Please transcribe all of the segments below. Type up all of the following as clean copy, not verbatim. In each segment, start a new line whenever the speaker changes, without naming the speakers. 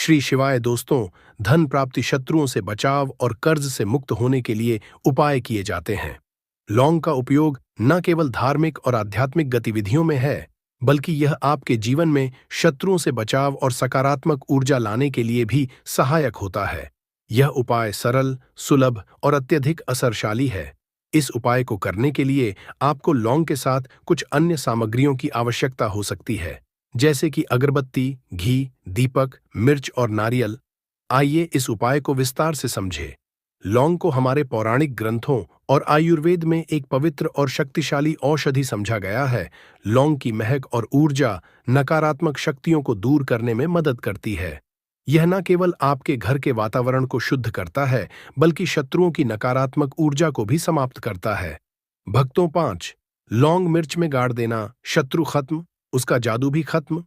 श्री शिवाय दोस्तों, धन प्राप्ति, शत्रुओं से बचाव और कर्ज से मुक्त होने के लिए उपाय किए जाते हैं। लौंग का उपयोग न केवल धार्मिक और आध्यात्मिक गतिविधियों में है, बल्कि यह आपके जीवन में शत्रुओं से बचाव और सकारात्मक ऊर्जा लाने के लिए भी सहायक होता है। यह उपाय सरल, सुलभ और अत्यधिक असरशाली है। इस उपाय को करने के लिए आपको लौंग के साथ कुछ अन्य सामग्रियों की आवश्यकता हो सकती है, जैसे कि अगरबत्ती, घी, दीपक, मिर्च और नारियल। आइए इस उपाय को विस्तार से समझें। लौंग को हमारे पौराणिक ग्रंथों और आयुर्वेद में एक पवित्र और शक्तिशाली औषधि समझा गया है। लौंग की महक और ऊर्जा नकारात्मक शक्तियों को दूर करने में मदद करती है। यह न केवल आपके घर के वातावरण को शुद्ध करता है, बल्कि शत्रुओं की नकारात्मक ऊर्जा को भी समाप्त करता है। भक्तों 5 लौंग मिर्च में गाड़ देना, शत्रु खत्म, उसका जादू भी खत्म।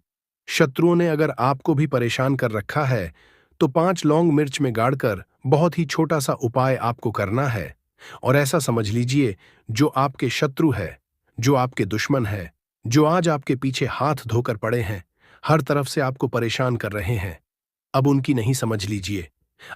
शत्रुओं ने अगर आपको भी परेशान कर रखा है, तो 5 लौंग मिर्च में गाड़कर बहुत ही छोटा सा उपाय आपको करना है। और ऐसा समझ लीजिए, जो आपके शत्रु है, जो आपके दुश्मन है, जो आज आपके पीछे हाथ धोकर पड़े हैं, हर तरफ से आपको परेशान कर रहे हैं, अब उनकी नहीं समझ लीजिए।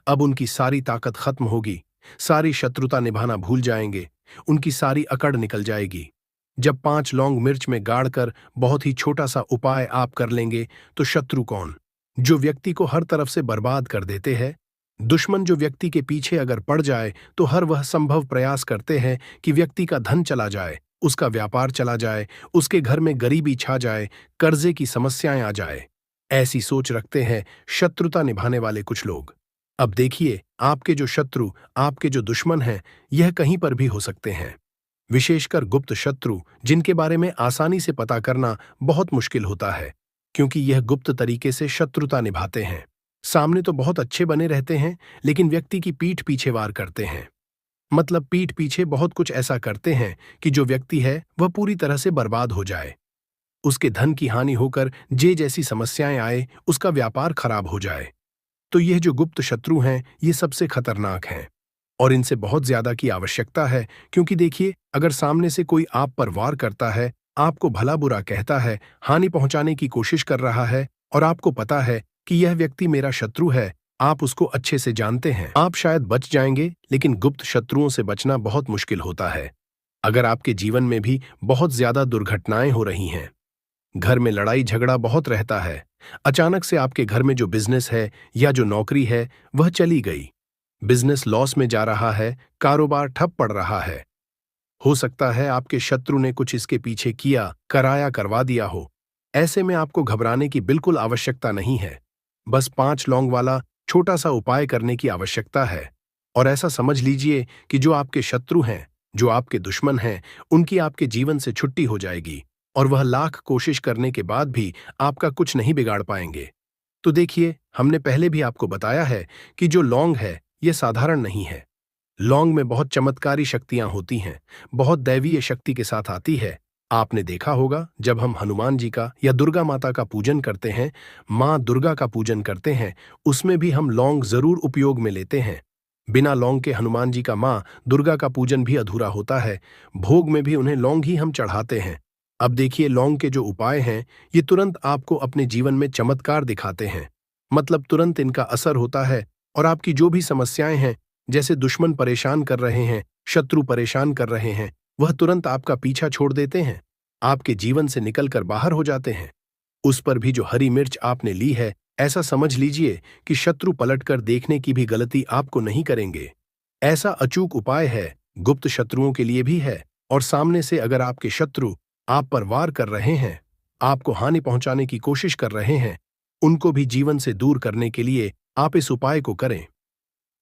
अब उनकी सारी ताकत खत्म होगी, सारी शत्रुता निभाना भूल जाएंगे, उनकी सारी अकड़ निकल जाएगी। जब 5 लौंग मिर्च में गाड़कर बहुत ही छोटा सा उपाय आप कर लेंगे, तो शत्रु कौन? जो व्यक्ति को हर तरफ से बर्बाद कर देते हैं, दुश्मन जो व्यक्ति के पीछे अगर पड़ जाए तो हर वह संभव प्रयास करते हैं कि व्यक्ति का धन चला जाए, उसका व्यापार चला जाए, उसके घर में गरीबी छा जाए, कर्जे की समस्याएं आ जाए। ऐसी सोच रखते हैं शत्रुता निभाने वाले कुछ लोग। अब देखिए, आपके जो शत्रु, आपके जो दुश्मन हैं, यह कहीं पर भी हो सकते हैं। विशेषकर गुप्त शत्रु, जिनके बारे में आसानी से पता करना बहुत मुश्किल होता है, क्योंकि यह गुप्त तरीके से शत्रुता निभाते हैं। सामने तो बहुत अच्छे बने रहते हैं, लेकिन व्यक्ति की पीठ पीछे वार करते हैं। मतलब पीठ पीछे बहुत कुछ ऐसा करते हैं कि जो व्यक्ति है वह पूरी तरह से बर्बाद हो जाए, उसके धन की हानि होकर जे जैसी समस्याएं आए, उसका व्यापार खराब हो जाए। तो यह जो गुप्त शत्रु हैं, ये सबसे खतरनाक हैं और इनसे बहुत ज्यादा की आवश्यकता है। क्योंकि देखिए, अगर सामने से कोई आप पर वार करता है, आपको भला बुरा कहता है, हानि पहुंचाने की कोशिश कर रहा है, और आपको पता है कि यह व्यक्ति मेरा शत्रु है, आप उसको अच्छे से जानते हैं, आप शायद बच जाएंगे, लेकिन गुप्त शत्रुओं से बचना बहुत मुश्किल होता है। अगर आपके जीवन में भी बहुत ज्यादा दुर्घटनाएं हो रही हैं, घर में लड़ाई झगड़ा बहुत रहता है, अचानक से आपके घर में जो बिजनेस है या जो नौकरी है वह चली गई, बिजनेस लॉस में जा रहा है, कारोबार ठप पड़ रहा है, हो सकता है आपके शत्रु ने कुछ इसके पीछे किया, कराया, करवा दिया हो। ऐसे में आपको घबराने की बिल्कुल आवश्यकता नहीं है। बस 5 लौंग वाला छोटा सा उपाय करने की आवश्यकता है। और ऐसा समझ लीजिए कि जो आपके शत्रु हैं, जो आपके दुश्मन हैं, उनकी आपके जीवन से छुट्टी हो जाएगी, और वह लाख कोशिश करने के बाद भी आपका कुछ नहीं बिगाड़ पाएंगे। तो देखिए, हमने पहले भी आपको बताया है कि जो लौंग है, यह साधारण नहीं है। लौंग में बहुत चमत्कारी शक्तियां होती हैं, बहुत दैवीय शक्ति के साथ आती है। आपने देखा होगा, जब हम हनुमान जी का या दुर्गा माता का पूजन करते हैं, माँ दुर्गा का पूजन करते हैं, उसमें भी हम लौंग जरूर उपयोग में लेते हैं। बिना लौंग के हनुमान जी का, माँ दुर्गा का पूजन भी अधूरा होता है। भोग में भी उन्हें लौंग ही हम चढ़ाते हैं। अब देखिए, लौंग के जो उपाय हैं, ये तुरंत आपको अपने जीवन में चमत्कार दिखाते हैं। मतलब तुरंत इनका असर होता है, और आपकी जो भी समस्याएं हैं, जैसे दुश्मन परेशान कर रहे हैं, शत्रु परेशान कर रहे हैं, वह तुरंत आपका पीछा छोड़ देते हैं, आपके जीवन से निकलकर बाहर हो जाते हैं। उस पर भी जो हरी मिर्च आपने ली है, ऐसा समझ लीजिए कि शत्रु पलटकर देखने की भी गलती आपको नहीं करेंगे। ऐसा अचूक उपाय है, गुप्त शत्रुओं के लिए भी है, और सामने से अगर आपके शत्रु आप पर वार कर रहे हैं, आपको हानि पहुंचाने की कोशिश कर रहे हैं, उनको भी जीवन से दूर करने के लिए आप इस उपाय को करें।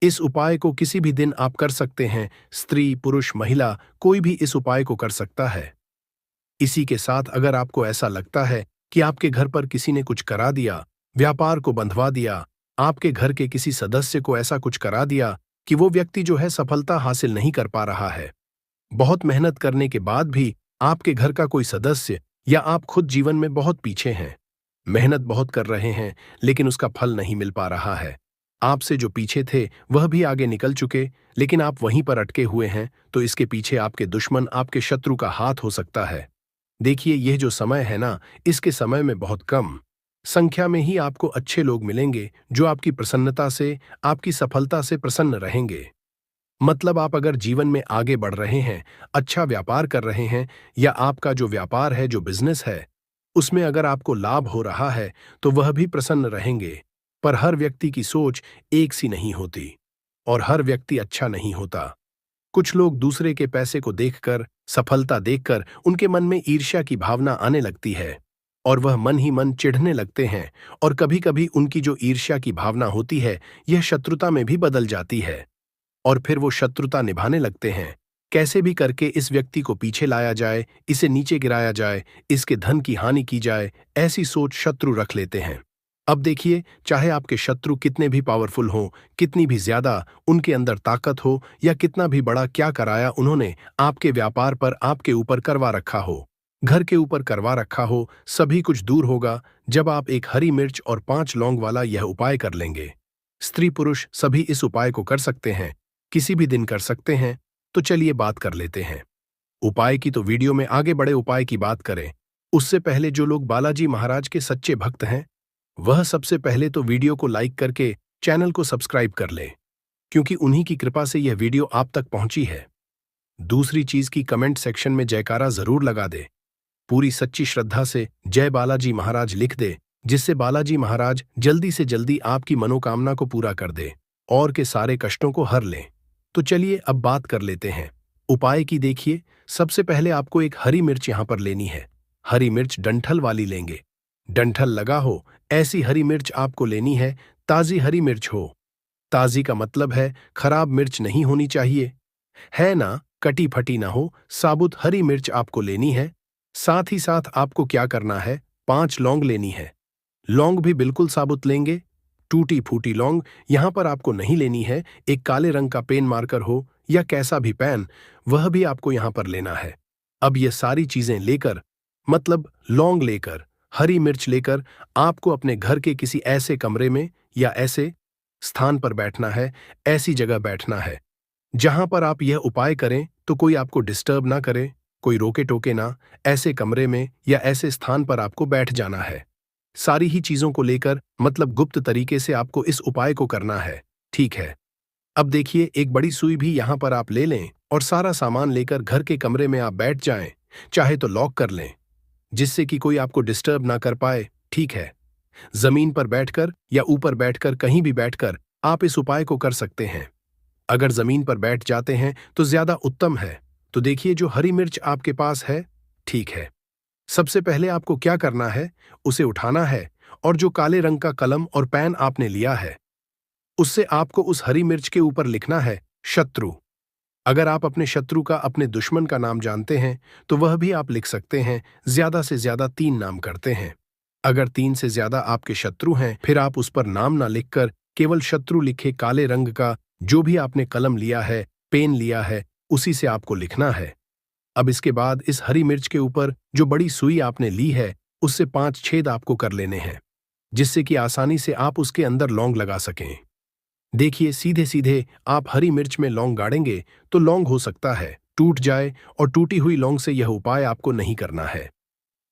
इस उपाय को किसी भी दिन आप कर सकते हैं। स्त्री, पुरुष, महिला, कोई भी इस उपाय को कर सकता है। इसी के साथ अगर आपको ऐसा लगता है कि आपके घर पर किसी ने कुछ करा दिया, व्यापार को बंधवा दिया, आपके घर के किसी सदस्य को ऐसा कुछ करा दिया कि वो व्यक्ति जो है सफलता हासिल नहीं कर पा रहा है, बहुत मेहनत करने के बाद भी आपके घर का कोई सदस्य या आप खुद जीवन में बहुत पीछे हैं, मेहनत बहुत कर रहे हैं, लेकिन उसका फल नहीं मिल पा रहा है, आपसे जो पीछे थे वह भी आगे निकल चुके, लेकिन आप वहीं पर अटके हुए हैं, तो इसके पीछे आपके दुश्मन, आपके शत्रु का हाथ हो सकता है। देखिए, यह जो समय है ना, इसके समय में बहुत कम संख्या में ही आपको अच्छे लोग मिलेंगे जो आपकी प्रसन्नता से, आपकी सफलता से प्रसन्न रहेंगे। मतलब आप अगर जीवन में आगे बढ़ रहे हैं, अच्छा व्यापार कर रहे हैं, या आपका जो व्यापार है, जो बिजनेस है, उसमें अगर आपको लाभ हो रहा है, तो वह भी प्रसन्न रहेंगे। पर हर व्यक्ति की सोच एक सी नहीं होती, और हर व्यक्ति अच्छा नहीं होता। कुछ लोग दूसरे के पैसे को देखकर, सफलता देखकर उनके मन में ईर्ष्या की भावना आने लगती है, और वह मन ही मन चिढ़ने लगते हैं, और कभी-कभी उनकी जो ईर्ष्या की भावना होती है, यह शत्रुता में भी बदल जाती है, और फिर वो शत्रुता निभाने लगते हैं। कैसे भी करके इस व्यक्ति को पीछे लाया जाए, इसे नीचे गिराया जाए, इसके धन की हानि की जाए, ऐसी सोच शत्रु रख लेते हैं। अब देखिए, चाहे आपके शत्रु कितने भी पावरफुल हों, कितनी भी ज्यादा उनके अंदर ताकत हो, या कितना भी बड़ा क्या कराया उन्होंने आपके व्यापार पर, आपके ऊपर करवा रखा हो, घर के ऊपर करवा रखा हो, सभी कुछ दूर होगा जब आप एक हरी मिर्च और 5 लौंग वाला यह उपाय कर लेंगे। स्त्री पुरुष सभी इस उपाय को कर सकते हैं, किसी भी दिन कर सकते हैं। तो चलिए बात कर लेते हैं उपाय की। तो वीडियो में आगे बड़े उपाय की बात करें, उससे पहले जो लोग बालाजी महाराज के सच्चे भक्त हैं, वह सबसे पहले तो वीडियो को लाइक करके चैनल को सब्सक्राइब कर लें, क्योंकि उन्हीं की कृपा से यह वीडियो आप तक पहुंची है। दूसरी चीज की कमेंट सेक्शन में जयकारा जरूर लगा दे, पूरी सच्ची श्रद्धा से जय बालाजी महाराज लिख दे, जिससे बालाजी महाराज जल्दी से जल्दी आपकी मनोकामना को पूरा कर दे और के सारे कष्टों को हर लें। तो चलिए अब बात कर लेते हैं उपाय की। देखिए, सबसे पहले आपको एक हरी मिर्च यहां पर लेनी है। हरी मिर्च डंठल वाली लेंगे, डंठल लगा हो ऐसी हरी मिर्च आपको लेनी है। ताजी हरी मिर्च हो, ताजी का मतलब है खराब मिर्च नहीं होनी चाहिए, है ना, कटी फटी ना हो, साबुत हरी मिर्च आपको लेनी है। साथ ही साथ आपको क्या करना है, 5 लौंग लेनी है। लौंग भी बिल्कुल साबुत लेंगे, टूटी फूटी लौंग यहां पर आपको नहीं लेनी है। एक काले रंग का पेन मार्कर हो या कैसा भी पेन, वह भी आपको यहां पर लेना है। अब ये सारी चीजें लेकर, मतलब लौंग लेकर, हरी मिर्च लेकर, आपको अपने घर के किसी ऐसे कमरे में या ऐसे स्थान पर बैठना है, ऐसी जगह बैठना है जहां पर आप यह उपाय करें तो कोई आपको डिस्टर्ब ना करे, कोई रोके टोके ना। ऐसे कमरे में या ऐसे स्थान पर आपको बैठ जाना है। सारी ही चीजों को लेकर, मतलब गुप्त तरीके से आपको इस उपाय को करना है, ठीक है। अब देखिए, एक बड़ी सुई भी यहां पर आप ले लें और सारा सामान लेकर घर के कमरे में आप बैठ जाएं। चाहे तो लॉक कर लें, जिससे कि कोई आपको डिस्टर्ब ना कर पाए, ठीक है। जमीन पर बैठकर या ऊपर बैठकर, कहीं भी बैठकर आप इस उपाय को कर सकते हैं। अगर जमीन पर बैठ जाते हैं तो ज्यादा उत्तम है। तो देखिए, जो हरी मिर्च आपके पास है, ठीक है। सबसे पहले आपको क्या करना है, उसे उठाना है, और जो काले रंग का कलम और पेन आपने लिया है, उससे आपको उस हरी मिर्च के ऊपर लिखना है शत्रु। अगर आप अपने शत्रु का, अपने दुश्मन का नाम जानते हैं तो वह भी आप लिख सकते हैं। ज्यादा से ज्यादा 3 नाम करते हैं। अगर 3 से ज्यादा आपके शत्रु हैं, फिर आप उस पर नाम ना लिखकर केवल शत्रु लिखे काले रंग का जो भी आपने कलम लिया है, पेन लिया है, उसी से आपको लिखना है। अब इसके बाद इस हरी मिर्च के ऊपर जो बड़ी सुई आपने ली है, उससे 5 छेद आपको कर लेने हैं, जिससे कि आसानी से आप उसके अंदर लौंग लगा सकें। देखिए, सीधे सीधे आप हरी मिर्च में लौंग गाड़ेंगे तो लौंग हो सकता है टूट जाए, और टूटी हुई लौंग से यह उपाय आपको नहीं करना है।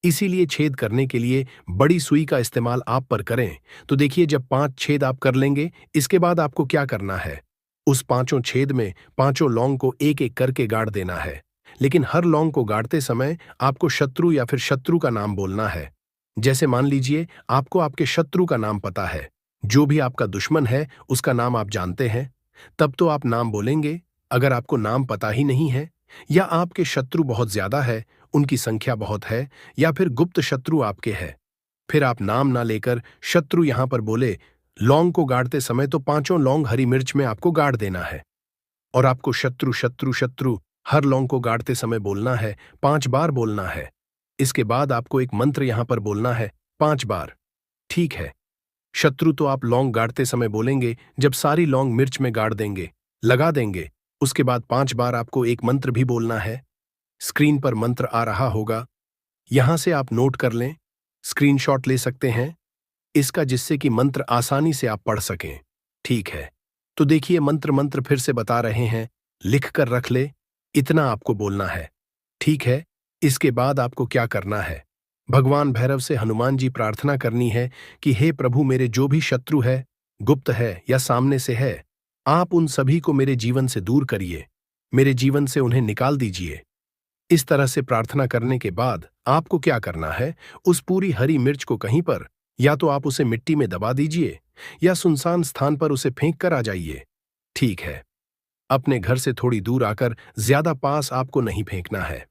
इसीलिए छेद करने के लिए बड़ी सुई का इस्तेमाल आप पर करें। तो देखिए, जब 5 छेद आप कर लेंगे, इसके बाद आपको क्या करना है, उस 5 छेद में 5 लौंग को एक एक करके गाड़ देना है। लेकिन हर लौंग को गाड़ते समय आपको शत्रु या फिर शत्रु का नाम बोलना है। जैसे मान लीजिए आपको आपके शत्रु का नाम पता है, जो भी आपका दुश्मन है उसका नाम आप जानते हैं, तब तो आप नाम बोलेंगे। अगर आपको नाम पता ही नहीं है, या आपके शत्रु बहुत ज्यादा है, उनकी संख्या बहुत है, या फिर गुप्त शत्रु आपके है, फिर आप नाम ना लेकर शत्रु यहां पर बोले। लौंग को गाड़ते समय तो 5 लौंग हरी मिर्च में आपको गाड़ देना है, और आपको शत्रु शत्रु शत्रु हर लौंग को गाड़ते समय बोलना है, 5 बार बोलना है। इसके बाद आपको एक मंत्र यहां पर बोलना है 5 बार, ठीक है। शत्रु तो आप लौंग गाड़ते समय बोलेंगे, जब सारी लौंग मिर्च में गाड़ देंगे, लगा देंगे, उसके बाद 5 बार आपको एक मंत्र भी बोलना है। स्क्रीन पर मंत्र आ रहा होगा, यहां से आप नोट कर लें, स्क्रीनशॉट ले सकते हैं इसका, जिससे कि मंत्र आसानी से आप पढ़ सकें, ठीक है। तो देखिए, मंत्र फिर से बता रहे हैं, लिख कर रख ले, इतना आपको बोलना है, ठीक है। इसके बाद आपको क्या करना है, भगवान भैरव से हनुमान जी प्रार्थना करनी है कि हे प्रभु, मेरे जो भी शत्रु है, गुप्त है या सामने से है, आप उन सभी को मेरे जीवन से दूर करिए, मेरे जीवन से उन्हें निकाल दीजिए। इस तरह से प्रार्थना करने के बाद आपको क्या करना है, उस पूरी हरी मिर्च को कहीं पर, या तो आप उसे मिट्टी में दबा दीजिए या सुनसान स्थान पर उसे फेंक कर आ जाइए। ठीक है, अपने घर से थोड़ी दूर आकर, ज्यादा पास आपको नहीं फेंकना है।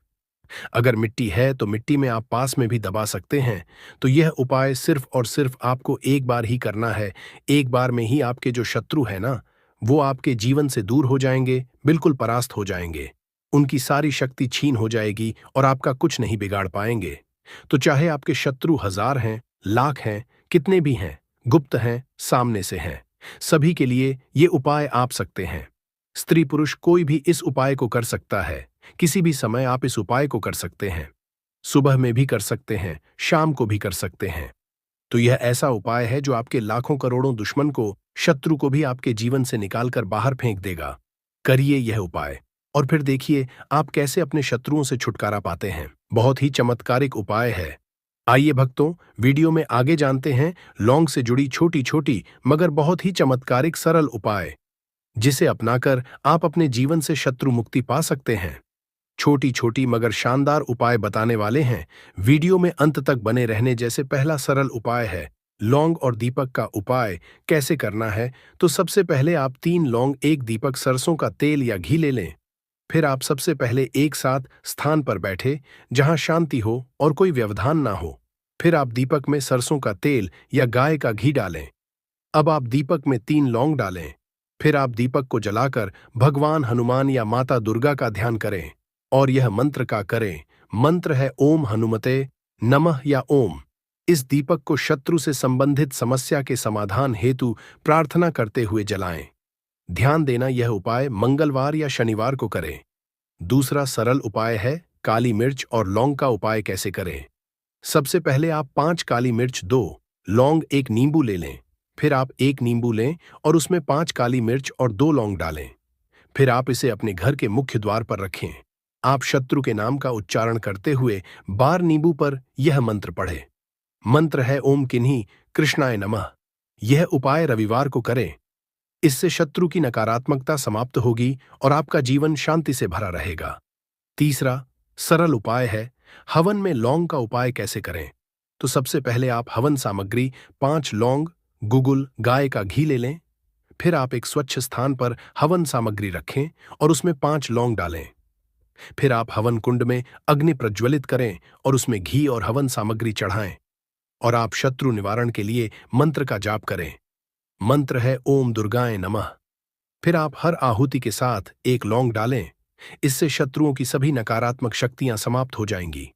अगर मिट्टी है तो मिट्टी में आप पास में भी दबा सकते हैं। तो यह उपाय सिर्फ और सिर्फ आपको एक बार ही करना है। एक बार में ही आपके जो शत्रु है ना, वो आपके जीवन से दूर हो जाएंगे, बिल्कुल परास्त हो जाएंगे। उनकी सारी शक्ति छीन हो जाएगी और आपका कुछ नहीं बिगाड़ पाएंगे। तो चाहे आपके शत्रु 1000 हैं, लाख हैं, कितने भी हैं, गुप्त हैं, सामने से हैं, सभी के लिए ये उपाय आप सकते हैं। स्त्री पुरुष कोई भी इस उपाय को कर सकता है। किसी भी समय आप इस उपाय को कर सकते हैं। सुबह में भी कर सकते हैं, शाम को भी कर सकते हैं। तो यह ऐसा उपाय है जो आपके लाखों करोड़ों दुश्मन को, शत्रु को भी आपके जीवन से निकालकर बाहर फेंक देगा। करिए यह उपाय और फिर देखिए आप कैसे अपने शत्रुओं से छुटकारा पाते हैं। बहुत ही चमत्कारिक उपाय है। आइए भक्तों, वीडियो में आगे जानते हैं लौंग से जुड़ी छोटी छोटी मगर बहुत ही चमत्कारिक सरल उपाय, जिसे अपनाकर आप अपने जीवन से शत्रु मुक्ति पा सकते हैं। छोटी छोटी मगर शानदार उपाय बताने वाले हैं। वीडियो में अंत तक बने रहने। जैसे पहला सरल उपाय है लौंग और दीपक का उपाय। कैसे करना है, तो सबसे पहले आप 3 लौंग, 1 दीपक, सरसों का तेल या घी ले लें। फिर आप सबसे पहले एक साथ स्थान पर बैठे जहां शांति हो और कोई व्यवधान ना हो। फिर आप दीपक में सरसों का तेल या गाय का घी डालें। अब आप दीपक में 3 लौंग डालें। फिर आप दीपक को जलाकर भगवान हनुमान या माता दुर्गा का ध्यान करें और यह मंत्र का करें। मंत्र है ओम हनुमते नमः या ओम। इस दीपक को शत्रु से संबंधित समस्या के समाधान हेतु प्रार्थना करते हुए जलाएं। ध्यान देना, यह उपाय मंगलवार या शनिवार को करें। दूसरा सरल उपाय है काली मिर्च और लौंग का उपाय। कैसे करें? सबसे पहले आप 5 काली मिर्च, 2 लौंग, 1 नींबू ले लें। फिर आप 1 नींबू लें और उसमें 5 काली मिर्च और 2 लौंग डालें। फिर आप इसे अपने घर के मुख्य द्वार पर रखें। आप शत्रु के नाम का उच्चारण करते हुए बार नींबू पर यह मंत्र पढ़ें। मंत्र है ओम किन्हीं कृष्णाय नमः। यह उपाय रविवार को करें। इससे शत्रु की नकारात्मकता समाप्त होगी और आपका जीवन शांति से भरा रहेगा। तीसरा सरल उपाय है हवन में लौंग का उपाय। कैसे करें? तो सबसे पहले आप हवन सामग्री 5 लौंग, गुगुल, गाय का घी ले लें। फिर आप एक स्वच्छ स्थान पर हवन सामग्री रखें और उसमें 5 लौंग डालें। फिर आप हवन कुंड में अग्नि प्रज्वलित करें और उसमें घी और हवन सामग्री चढ़ाएं और आप शत्रु निवारण के लिए मंत्र का जाप करें। मंत्र है ओम दुर्गाय नमः। फिर आप हर आहुति के साथ 1 लौंग डालें। इससे शत्रुओं की सभी नकारात्मक शक्तियां समाप्त हो जाएंगी।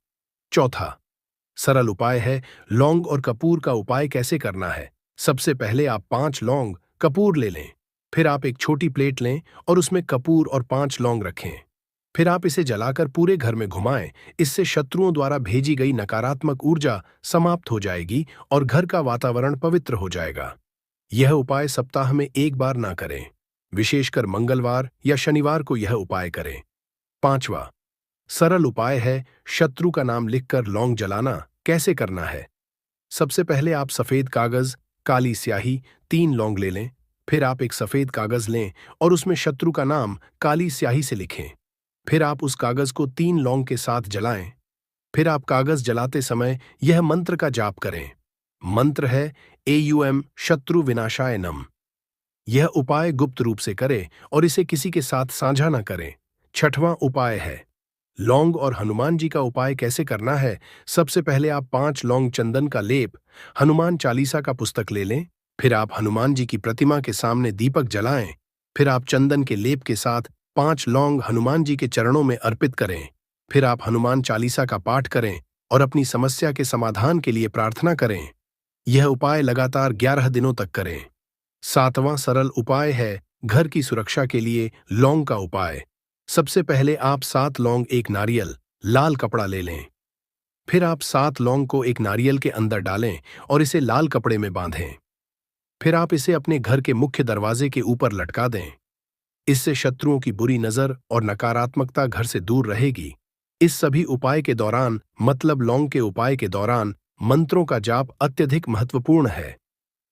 चौथा सरल उपाय है लौंग और कपूर का उपाय। कैसे करना है? सबसे पहले आप 5 लौंग, कपूर ले लें। फिर आप एक छोटी प्लेट लें और उसमें कपूर और 5 लौंग रखें। फिर आप इसे जलाकर पूरे घर में घुमाएं। इससे शत्रुओं द्वारा भेजी गई नकारात्मक ऊर्जा समाप्त हो जाएगी और घर का वातावरण पवित्र हो जाएगा। यह उपाय सप्ताह में 1 बार ना करें, विशेषकर मंगलवार या शनिवार को यह उपाय करें। पांचवा सरल उपाय है शत्रु का नाम लिखकर लौंग जलाना। कैसे करना है? सबसे पहले आप सफेद कागज, काली स्याही, 3 लौंग ले लें। फिर आप एक सफेद कागज लें और उसमें शत्रु का नाम काली स्याही से लिखें। फिर आप उस कागज को 3 लौंग के साथ जलाएं। फिर आप कागज जलाते समय यह मंत्र का जाप करें। मंत्र है एयूएम शत्रु विनाशाय नम। यह उपाय गुप्त रूप से करें और इसे किसी के साथ साझा न करें। छठवां उपाय है लौंग और हनुमान जी का उपाय। कैसे करना है? सबसे पहले आप 5 लौंग, चंदन का लेप, हनुमान चालीसा का पुस्तक ले लें। फिर आप हनुमान जी की प्रतिमा के सामने दीपक जलाएं। फिर आप चंदन के लेप के साथ 5 लौंग हनुमान जी के चरणों में अर्पित करें। फिर आप हनुमान चालीसा का पाठ करें और अपनी समस्या के समाधान के लिए प्रार्थना करें। यह उपाय लगातार 11 दिनों तक करें। सातवां सरल उपाय है घर की सुरक्षा के लिए लौंग का उपाय। सबसे पहले आप 7 लौंग, 1 नारियल, लाल कपड़ा ले लें। फिर आप 7 लौंग को एक नारियल के अंदर डालें और इसे लाल कपड़े में बांधें। फिर आप इसे अपने घर के मुख्य दरवाजे के ऊपर लटका दें। इससे शत्रुओं की बुरी नजर और नकारात्मकता घर से दूर रहेगी। इस सभी उपाय के दौरान मतलब लौंग के उपाय के दौरान मंत्रों का जाप अत्यधिक महत्वपूर्ण है।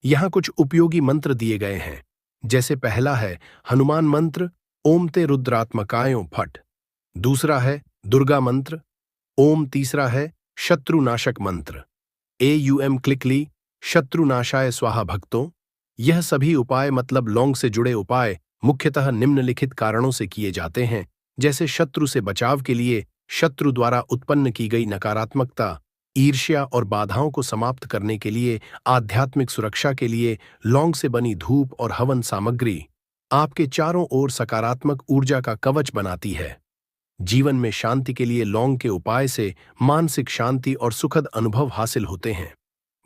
यहाँ कुछ उपयोगी मंत्र दिए गए हैं। जैसे पहला है हनुमान मंत्र, ओम ते रुद्रात्मकायो फट। दूसरा है दुर्गा मंत्र, ओम। तीसरा है शत्रुनाशक मंत्र, AUM क्लिकली, शत्रुनाशाय स्वाहा भक्तों। यह सभी उपाय मतलब लौंग से जुड़े उपाय मुख्यतः निम्नलिखित कारणों से किए जाते हैं, जैसे शत्रु से बचाव के लिए, शत्रु द्वारा उत्पन्न की गई नकारात्मकता, ईर्ष्या और बाधाओं को समाप्त करने के लिए, आध्यात्मिक सुरक्षा के लिए, लौंग से बनी धूप और हवन सामग्री आपके चारों ओर सकारात्मक ऊर्जा का कवच बनाती है। जीवन में शांति के लिए लौंग के उपाय से मानसिक शांति और सुखद अनुभव हासिल होते हैं।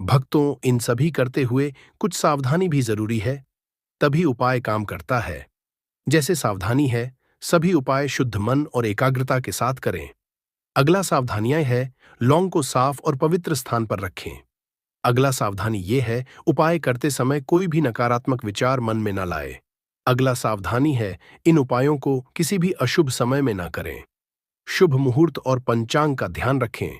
भक्तों, इन सभी करते हुए कुछ सावधानी भी जरूरी है, तभी उपाय काम करता है। जैसे सावधानी है, सभी उपाय शुद्ध मन और एकाग्रता के साथ करें। अगला सावधानियां है, लौंग को साफ और पवित्र स्थान पर रखें। अगला सावधानी ये है, उपाय करते समय कोई भी नकारात्मक विचार मन में न लाए। अगला सावधानी है, इन उपायों को किसी भी अशुभ समय में न करें। शुभ मुहूर्त और पंचांग का ध्यान रखें।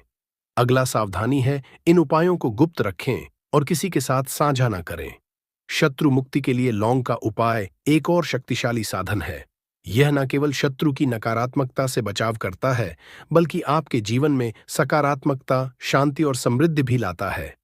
अगला सावधानी है, इन उपायों को गुप्त रखें और किसी के साथ साझा न करें। शत्रु मुक्ति के लिए लौंग का उपाय एक और शक्तिशाली साधन है। यह न केवल शत्रु की नकारात्मकता से बचाव करता है, बल्कि आपके जीवन में सकारात्मकता, शांति और समृद्धि भी लाता है।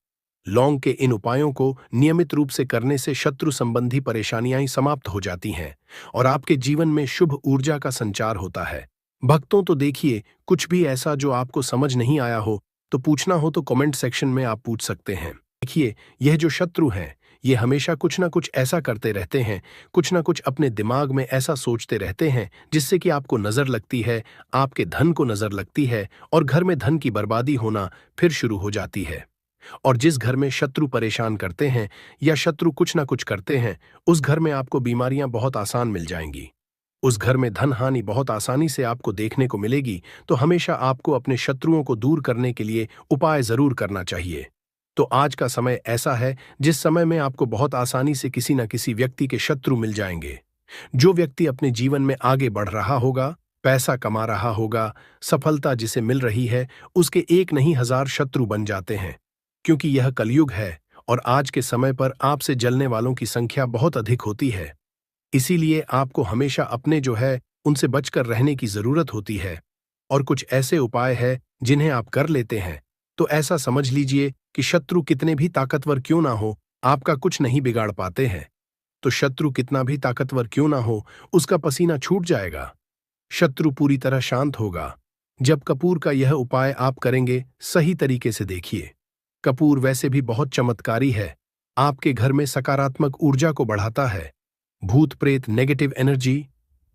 लौंग के इन उपायों को नियमित रूप से करने से शत्रु संबंधी परेशानियां समाप्त हो जाती हैं और आपके जीवन में शुभ ऊर्जा का संचार होता है। भक्तों, तो देखिए, कुछ भी ऐसा जो आपको समझ नहीं आया हो तो पूछना हो तो कमेंट सेक्शन में आप पूछ सकते हैं। देखिए, यह जो शत्रु हैं, ये हमेशा कुछ ना कुछ ऐसा करते रहते हैं, कुछ ना कुछ अपने दिमाग में ऐसा सोचते रहते हैं जिससे कि आपको नजर लगती है, आपके धन को नजर लगती है और घर में धन की बर्बादी होना फिर शुरू हो जाती है। और जिस घर में शत्रु परेशान करते हैं या शत्रु कुछ ना कुछ करते हैं, उस घर में आपको बीमारियां बहुत आसान मिल जाएंगी। उस घर में धन हानि बहुत आसानी से आपको देखने को मिलेगी। तो हमेशा आपको अपने शत्रुओं को दूर करने के लिए उपाय जरूर करना चाहिए। तो आज का समय ऐसा है जिस समय में आपको बहुत आसानी से किसी न किसी व्यक्ति के शत्रु मिल जाएंगे। जो व्यक्ति अपने जीवन में आगे बढ़ रहा होगा, पैसा कमा रहा होगा, सफलता जिसे मिल रही है, उसके एक नहीं हजार शत्रु बन जाते हैं। क्योंकि यह कलयुग है और आज के समय पर आपसे जलने वालों की संख्या बहुत अधिक होती है। इसीलिए आपको हमेशा अपने जो है उनसे बचकर रहने की जरूरत होती है। और कुछ ऐसे उपाय हैं जिन्हें आप कर लेते हैं तो ऐसा समझ लीजिए कि शत्रु कितने भी ताकतवर क्यों ना हो, आपका कुछ नहीं बिगाड़ पाते हैं। तो शत्रु कितना भी ताकतवर क्यों ना हो, उसका पसीना छूट जाएगा। शत्रु पूरी तरह शांत होगा जब कपूर का यह उपाय आप करेंगे। सही तरीके से देखिए, कपूर वैसे भी बहुत चमत्कारी है। आपके घर में सकारात्मक ऊर्जा को बढ़ाता है। भूत प्रेत, नेगेटिव एनर्जी,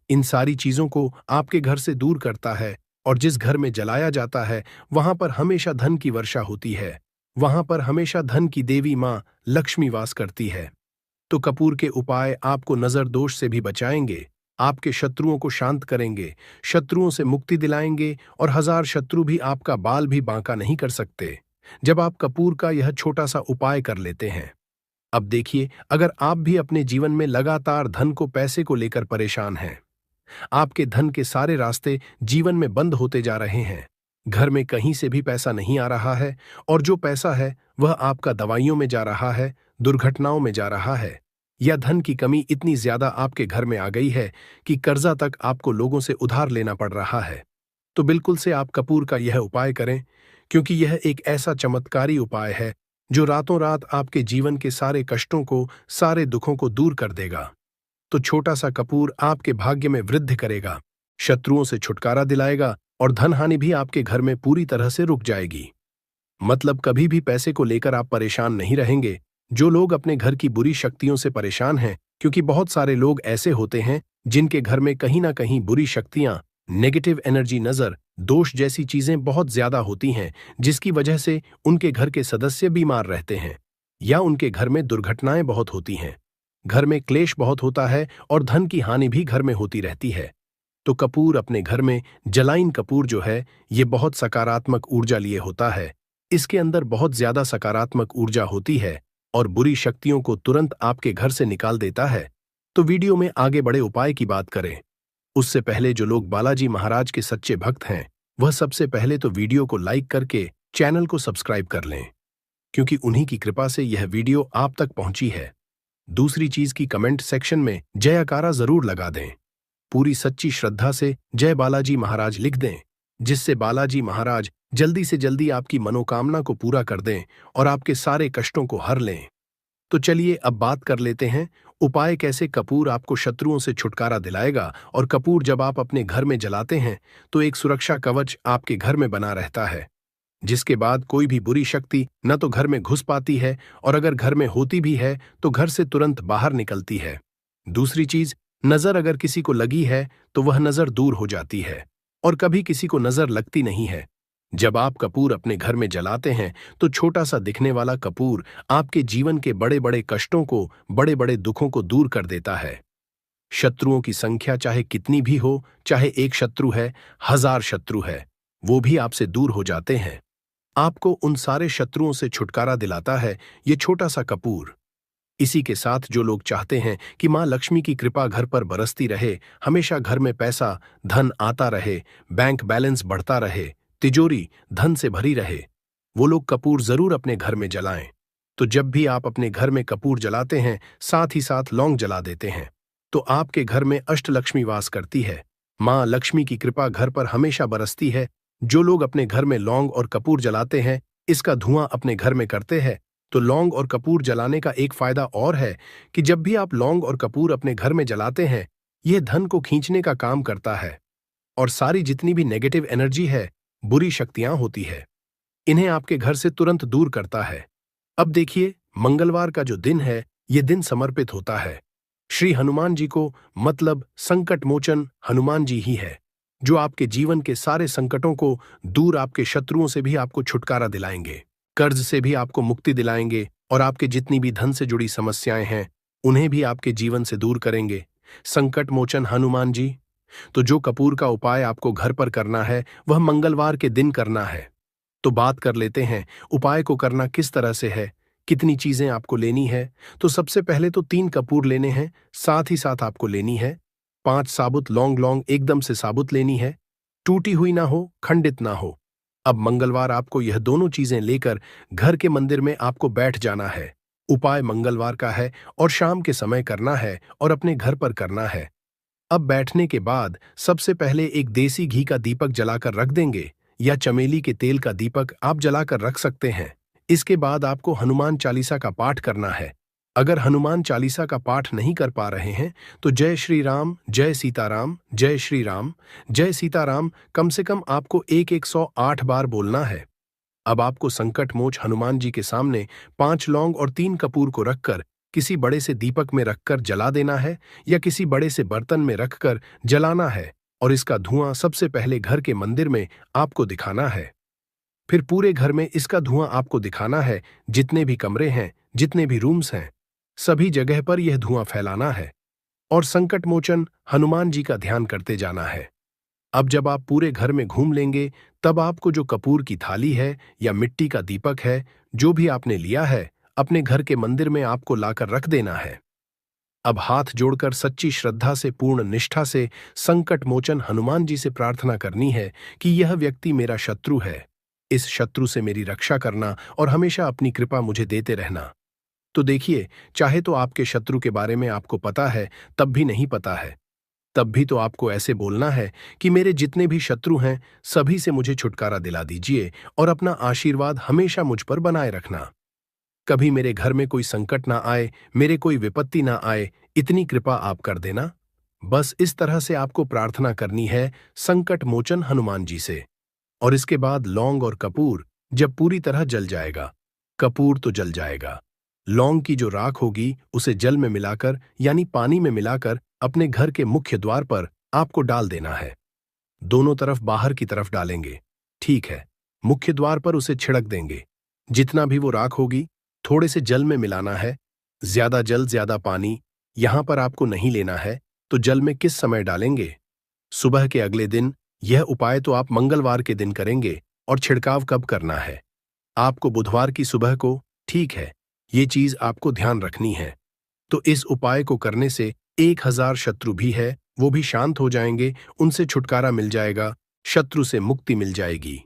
इन सारी चीजों को आपके घर से दूर करता है। और जिस घर में जलाया जाता है वहां पर हमेशा धन की वर्षा होती है। वहां पर हमेशा धन की देवी मां लक्ष्मी वास करती है। तो कपूर के उपाय आपको नजर दोष से भी बचाएंगे, आपके शत्रुओं को शांत करेंगे, शत्रुओं से मुक्ति दिलाएंगे और हजार शत्रु भी आपका बाल भी बांका नहीं कर सकते जब आप कपूर का यह छोटा सा उपाय कर लेते हैं। अब देखिए, अगर आप भी अपने जीवन में लगातार धन को, पैसे को लेकर परेशान हैं, आपके धन के सारे रास्ते जीवन में बंद होते जा रहे हैं, घर में कहीं से भी पैसा नहीं आ रहा है और जो पैसा है वह आपका दवाइयों में जा रहा है, दुर्घटनाओं में जा रहा है, या धन की कमी इतनी ज्यादा आपके घर में आ गई है कि कर्जा तक आपको लोगों से उधार लेना पड़ रहा है, तो बिल्कुल से आप कपूर का यह उपाय करें, क्योंकि यह एक ऐसा चमत्कारी उपाय है जो रातों रात आपके जीवन के सारे कष्टों को, सारे दुखों को दूर कर देगा। तो छोटा सा कपूर आपके भाग्य में वृद्धि करेगा, शत्रुओं से छुटकारा दिलाएगा और धन हानि भी आपके घर में पूरी तरह से रुक जाएगी। मतलब कभी भी पैसे को लेकर आप परेशान नहीं रहेंगे। जो लोग अपने घर की बुरी शक्तियों से परेशान हैं, क्योंकि बहुत सारे लोग ऐसे होते हैं जिनके घर में कहीं ना कहीं बुरी शक्तियां, नेगेटिव एनर्जी, नजर दोष जैसी चीजें बहुत ज्यादा होती हैं, जिसकी वजह से उनके घर के सदस्य बीमार रहते हैं या उनके घर में दुर्घटनाएं बहुत होती हैं, घर में क्लेश बहुत होता है और धन की हानि भी घर में होती रहती है। तो कपूर अपने घर में, जलाइन कपूर जो है, ये बहुत सकारात्मक ऊर्जा लिए होता है। इसके अंदर बहुत ज्यादा सकारात्मक ऊर्जा होती है और बुरी शक्तियों को तुरंत आपके घर से निकाल देता है। तो वीडियो में आगे बड़े उपाय की बात करें उससे पहले जो लोग बालाजी महाराज के सच्चे भक्त हैं वह सबसे पहले तो वीडियो को लाइक करके चैनल को सब्सक्राइब कर लें, क्योंकि उन्हीं की कृपा से यह वीडियो आप तक पहुंची है। दूसरी चीज की कमेंट सेक्शन में जयकारा जरूर लगा दें। पूरी सच्ची श्रद्धा से जय बालाजी महाराज लिख दें, जिससे बालाजी महाराज जल्दी से जल्दी आपकी मनोकामना को पूरा कर दें और आपके सारे कष्टों को हर लें। तो चलिए अब बात कर लेते हैं उपाय कैसे कपूर आपको शत्रुओं से छुटकारा दिलाएगा। और कपूर जब आप अपने घर में जलाते हैं तो एक सुरक्षा कवच आपके घर में बना रहता है, जिसके बाद कोई भी बुरी शक्ति न तो घर में घुस पाती है, और अगर घर में होती भी है तो घर से तुरंत बाहर निकलती है। दूसरी चीज, नजर अगर किसी को लगी है तो वह नजर दूर हो जाती है, और कभी किसी को नजर लगती नहीं है। जब आप कपूर अपने घर में जलाते हैं तो छोटा सा दिखने वाला कपूर आपके जीवन के बड़े बड़े कष्टों को, बड़े बड़े दुखों को दूर कर देता है। शत्रुओं की संख्या चाहे कितनी भी हो, चाहे एक शत्रु है, 1000 शत्रु है, वो भी आपसे दूर हो जाते हैं। आपको उन सारे शत्रुओं से छुटकारा दिलाता है ये छोटा सा कपूर। इसी के साथ जो लोग चाहते हैं कि मां लक्ष्मी की कृपा घर पर बरसती रहे, हमेशा घर में पैसा धन आता रहे, बैंक बैलेंस बढ़ता रहे, तिजोरी धन से भरी रहे, वो लोग कपूर जरूर अपने घर में जलाएं। तो जब भी आप अपने घर में कपूर जलाते हैं, साथ ही साथ लौंग जला देते हैं, तो आपके घर में अष्टलक्ष्मी वास करती है। मां लक्ष्मी की कृपा घर पर हमेशा बरसती है। जो लोग अपने घर में लौंग और कपूर जलाते हैं, इसका धुआं अपने घर में करते हैं, तो लौंग और कपूर जलाने का एक फायदा और है कि जब भी आप लौंग और कपूर अपने घर में जलाते हैं, यह धन को खींचने का काम करता है, और सारी जितनी भी नेगेटिव एनर्जी है, बुरी शक्तियां होती है, इन्हें आपके घर से तुरंत दूर करता है। अब देखिए, मंगलवार का जो दिन है, यह दिन समर्पित होता है श्री हनुमान जी को, मतलब संकट मोचन हनुमान जी ही है, जो आपके जीवन के सारे संकटों को दूर, आपके शत्रुओं से भी आपको छुटकारा दिलाएंगे, कर्ज से भी आपको मुक्ति दिलाएंगे, और आपके जितनी भी धन से जुड़ी समस्याएं हैं उन्हें भी आपके जीवन से दूर करेंगे संकट मोचन हनुमान जी। तो जो कपूर का उपाय आपको घर पर करना है वह मंगलवार के दिन करना है। तो बात कर लेते हैं उपाय को करना किस तरह से है, कितनी चीजें आपको लेनी है। तो सबसे पहले तो 3 कपूर लेने हैं, साथ ही साथ आपको लेनी है 5 साबुत लौंग। लौंग एकदम से साबुत लेनी है, टूटी हुई ना हो, खंडित ना हो। अब मंगलवार आपको यह दोनों चीजें लेकर घर के मंदिर में आपको बैठ जाना है। उपाय मंगलवार का है और शाम के समय करना है और अपने घर पर करना है। अब बैठने के बाद सबसे पहले एक देसी घी का दीपक जलाकर रख देंगे, या चमेली के तेल का दीपक आप जलाकर रख सकते हैं। इसके बाद आपको हनुमान चालीसा का पाठ करना है। अगर हनुमान चालीसा का पाठ नहीं कर पा रहे हैं तो जय श्री राम, जय सीताराम, जय श्री राम, जय सीताराम कम से कम आपको 108 बार बोलना है। अब आपको संकट मोच हनुमान जी के सामने 5 लौंग और 3 कपूर को रखकर किसी बड़े से दीपक में रखकर जला देना है, या किसी बड़े से बर्तन में रखकर जलाना है, और इसका धुआं सबसे पहले घर के मंदिर में आपको दिखाना है। फिर पूरे घर में इसका धुआं आपको दिखाना है, जितने भी कमरे हैं, जितने भी रूम्स हैं, सभी जगह पर यह धुआं फैलाना है, और संकट मोचन हनुमान जी का ध्यान करते जाना है। अब जब आप पूरे घर में घूम लेंगे, तब आपको जो कपूर की थाली है या मिट्टी का दीपक है, जो भी आपने लिया है, अपने घर के मंदिर में आपको लाकर रख देना है। अब हाथ जोड़कर सच्ची श्रद्धा से, पूर्ण निष्ठा से संकट मोचन हनुमान जी से प्रार्थना करनी है कि यह व्यक्ति मेरा शत्रु है, इस शत्रु से मेरी रक्षा करना और हमेशा अपनी कृपा मुझे देते रहना। तो देखिए, चाहे तो आपके शत्रु के बारे में आपको पता है, तब भी नहीं पता है, तब भी तो आपको ऐसे बोलना है कि मेरे जितने भी शत्रु हैं, सभी से मुझे छुटकारा दिला दीजिए और अपना आशीर्वाद हमेशा मुझ पर बनाए रखना। कभी मेरे घर में कोई संकट ना आए, मेरे कोई विपत्ति ना आए, इतनी कृपा आप कर देना। बस इस तरह से आपको प्रार्थना करनी है संकट मोचन हनुमान जी से। और इसके बाद लौंग और कपूर जब पूरी तरह जल जाएगा, कपूर तो जल जाएगा, लौंग की जो राख होगी उसे जल में मिलाकर, यानी पानी में मिलाकर अपने घर के मुख्य द्वार पर आपको डाल देना है। दोनों तरफ बाहर की तरफ डालेंगे, ठीक है। मुख्य द्वार पर उसे छिड़क देंगे। जितना भी वो राख होगी थोड़े से जल में मिलाना है। ज्यादा जल ज्यादा पानी यहां पर आपको नहीं लेना है। तो जल में किस समय डालेंगे? सुबह के अगले दिन। यह उपाय तो आप मंगलवार के दिन करेंगे। और छिड़काव कब करना है? आपको बुधवार की सुबह को, ठीक है। ये चीज आपको ध्यान रखनी है। तो इस उपाय को करने से 1000 शत्रु भी है वो भी शांत हो जाएंगे, उनसे छुटकारा मिल जाएगा। शत्रु से मुक्ति मिल जाएगी।